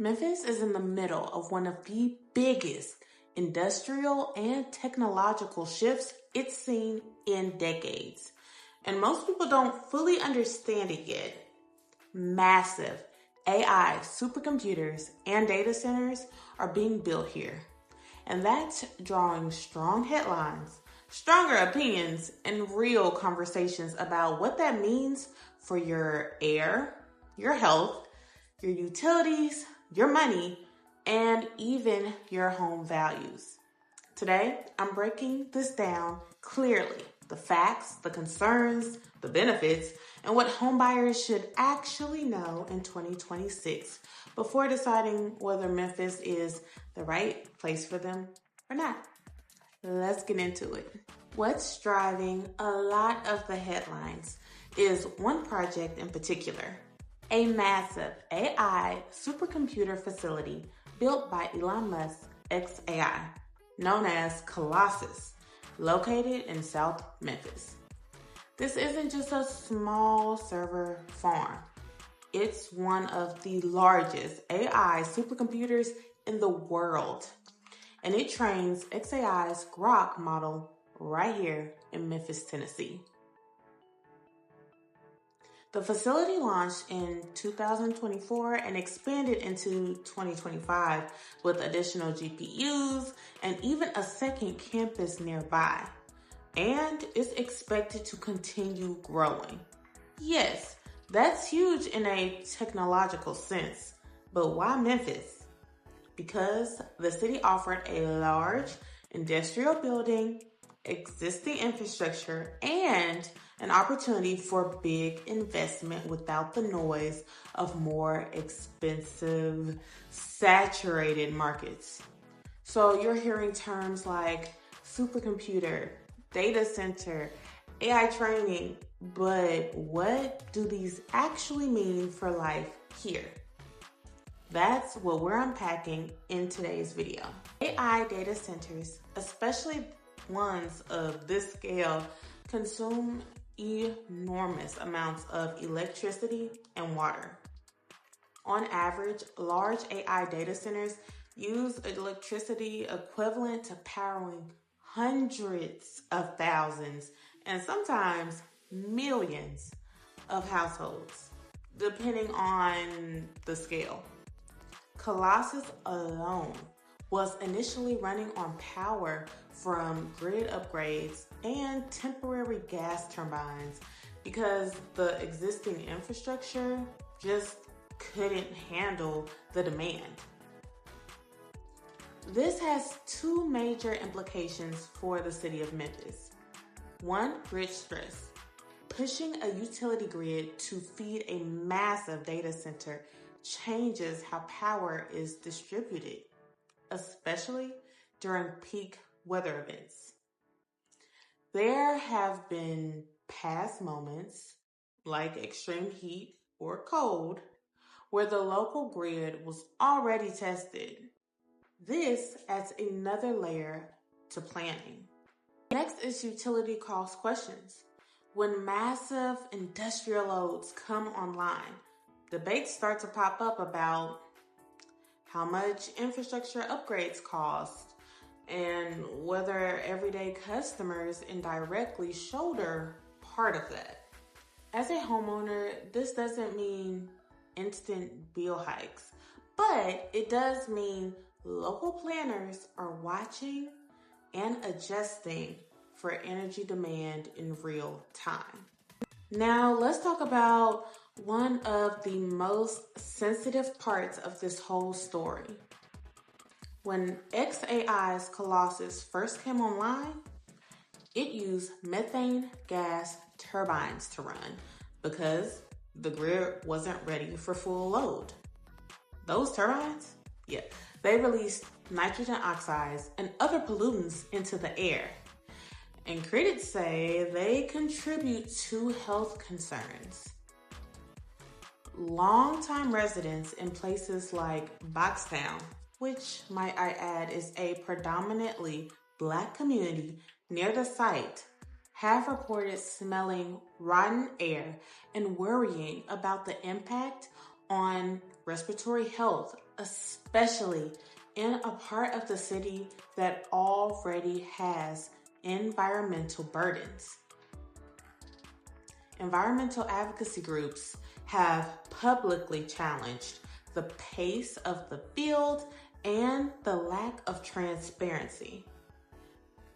Memphis is in the middle of one of the biggest industrial and technological shifts it's seen in decades. And most people don't fully understand it yet. Massive AI supercomputers and data centers are being built here. And that's drawing strong headlines, stronger opinions, and real conversations about what that means for your air, your health, your utilities, your money, and even your home values. Today, I'm breaking this down clearly. The facts, the concerns, the benefits, and what homebuyers should actually know in 2026 before deciding whether Memphis is the right place for them or not. Let's get into it. What's driving a lot of the headlines is one project in particular. A massive AI supercomputer facility built by Elon Musk's xAI, known as Colossus, located in South Memphis. This isn't just a small server farm. It's one of the largest AI supercomputers in the world. And it trains xAI's Grok model right here in Memphis, Tennessee. The facility launched in 2024 and expanded into 2025 with additional GPUs and even a second campus nearby. And is expected to continue growing. Yes, that's huge in a technological sense, but why Memphis? Because the city offered a large industrial building, existing infrastructure, and an opportunity for big investment without the noise of more expensive, saturated markets. So you're hearing terms like supercomputer, data center, AI training, but what do these actually mean for life here? That's what we're unpacking in today's video. AI data centers, especially ones of this scale, consume enormous amounts of electricity and water. On average, large AI data centers use electricity equivalent to powering hundreds of thousands and sometimes millions of households, depending on the scale. Colossus alone was initially running on power from grid upgrades and temporary gas turbines because the existing infrastructure just couldn't handle the demand. This has two major implications for the city of Memphis. One, grid stress. Pushing a utility grid to feed a massive data center changes how power is distributed, especially during peak weather events. There have been past moments, like extreme heat or cold, where the local grid was already tested. This adds another layer to planning. Next is utility cost questions. When massive industrial loads come online, debates start to pop up about how much infrastructure upgrades cost and whether everyday customers indirectly shoulder part of that. As a homeowner, this doesn't mean instant bill hikes, but it does mean local planners are watching and adjusting for energy demand in real time. Now, let's talk about one of the most sensitive parts of this whole story. When xAI's Colossus first came online, it used methane gas turbines to run because the grid wasn't ready for full load. Those turbines, they released nitrogen oxides and other pollutants into the air. And critics say they contribute to health concerns. Longtime residents in places like Boxtown, which might I add is a predominantly Black community near the site, have reported smelling rotten air and worrying about the impact on respiratory health especially in a part of the city that already has environmental burdens. Environmental advocacy groups have publicly challenged the pace of the field and the lack of transparency,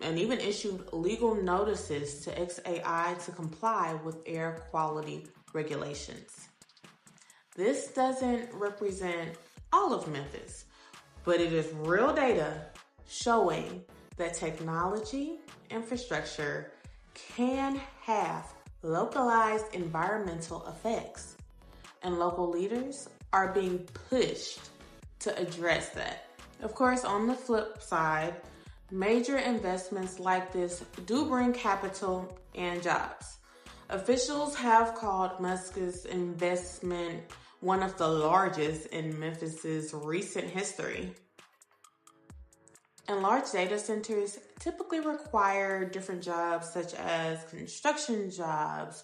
and even issued legal notices to XAI to comply with air quality regulations. This doesn't represent all of Memphis, but it is real data showing that technology infrastructure can have localized environmental effects, and local leaders are being pushed to address that. Of course, on the flip side, major investments like this do bring capital and jobs. Officials have called Musk's investment one of the largest in Memphis's recent history. And large data centers typically require different jobs such as construction jobs,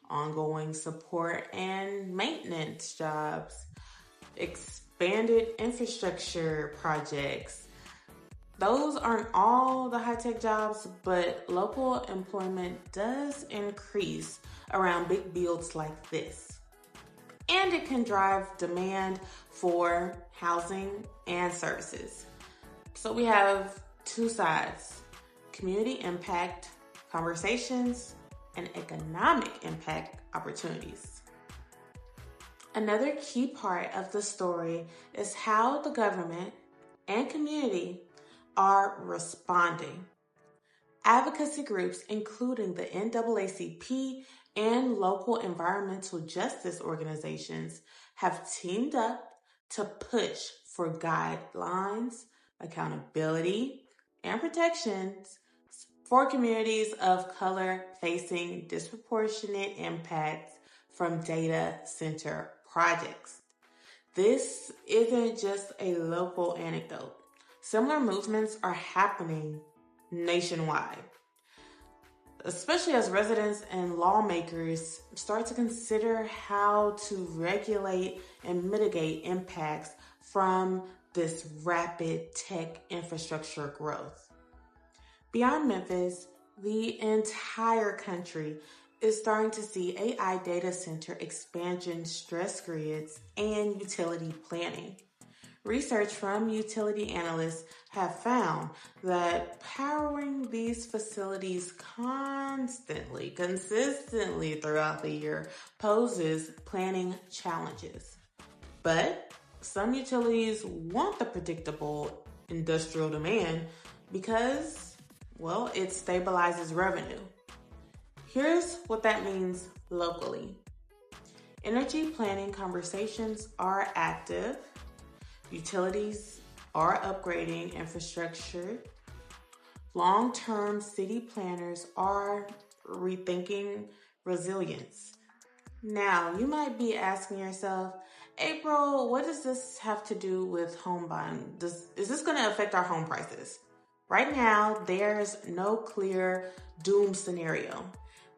ongoing support and maintenance jobs, expanded infrastructure projects. Those aren't all the high-tech jobs, but local employment does increase around big builds like this. And it can drive demand for housing and services. So we have two sides: community impact conversations and economic impact opportunities. Another key part of the story is how the government and community are responding. Advocacy groups, including the NAACP and local environmental justice organizations, have teamed up to push for guidelines, accountability, and protections for communities of color facing disproportionate impacts from data center projects. This isn't just a local anecdote. Similar movements are happening nationwide, especially as residents and lawmakers start to consider how to regulate and mitigate impacts from this rapid tech infrastructure growth. Beyond Memphis, the entire country is starting to see AI data center expansion stress grids and utility planning. Research from utility analysts have found that powering these facilities consistently throughout the year poses planning challenges. But some utilities want the predictable industrial demand because, well, it stabilizes revenue. Here's what that means locally. Energy planning conversations are active. Utilities are upgrading infrastructure. Long-term city planners are rethinking resilience. Now, you might be asking yourself, April, what does this have to do with home buying? Is this going to affect our home prices? Right now, there's no clear doom scenario.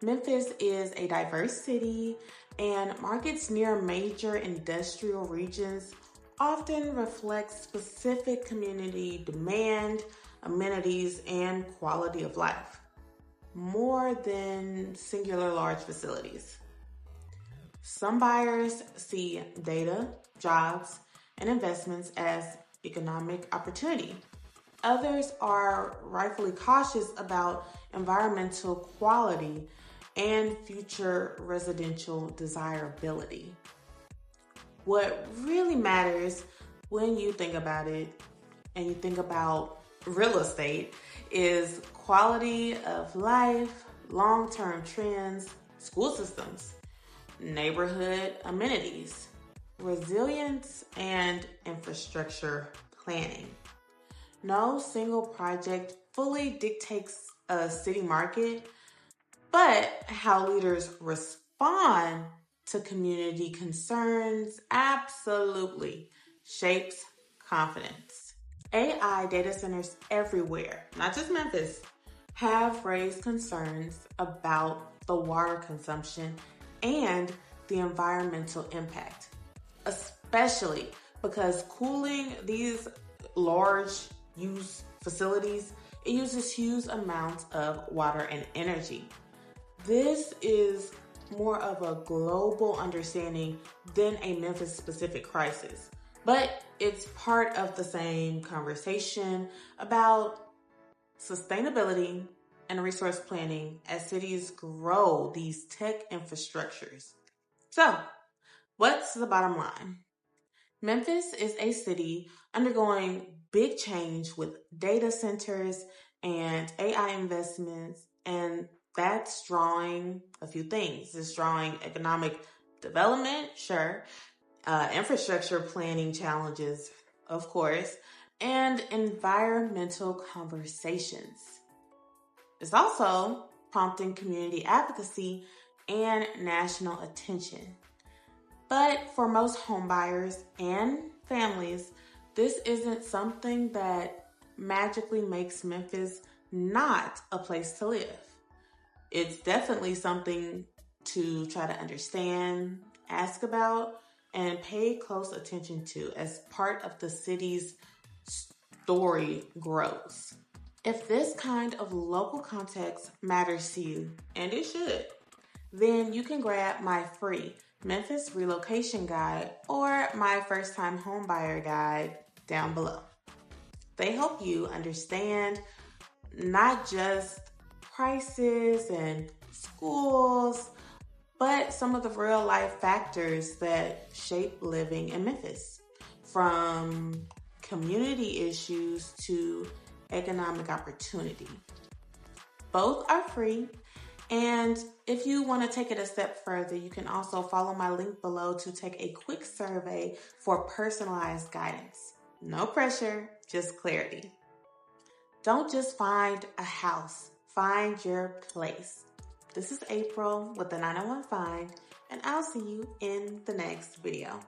Memphis is a diverse city, and markets near major industrial regions often reflect specific community demand, amenities, and quality of life, more than singular large facilities. Some buyers see data, jobs, and investments as economic opportunity. Others are rightfully cautious about environmental quality and future residential desirability. What really matters when you think about it and you think about real estate is quality of life, long-term trends, school systems, neighborhood amenities, resilience, and infrastructure planning. No single project fully dictates a city market, but how leaders respond to community concerns absolutely shapes confidence. AI data centers everywhere, not just Memphis, have raised concerns about the water consumption and the environmental impact, especially because cooling these large use facilities, it uses huge amounts of water and energy. This is more of a global understanding than a Memphis specific crisis, but it's part of the same conversation about sustainability and resource planning as cities grow these tech infrastructures. So, what's the bottom line? Memphis is a city undergoing big change with data centers and AI investments, and that's drawing a few things. It's drawing economic development, sure, infrastructure planning challenges, of course, and environmental conversations. It's also prompting community advocacy and national attention. But for most homebuyers and families, this isn't something that magically makes Memphis not a place to live. It's definitely something to try to understand, ask about, and pay close attention to as part of the city's story grows. If this kind of local context matters to you, and it should, then you can grab my free Memphis Relocation Guide or my First Time Homebuyer Guide down below. They help you understand not just prices and schools, but some of the real life factors that shape living in Memphis, from community issues to economic opportunity. Both are free. And if you want to take it a step further, you can also follow my link below to take a quick survey for personalized guidance. No pressure, just clarity. Don't just find a house, find your place. This is April with the 901 Find, and I'll see you in the next video.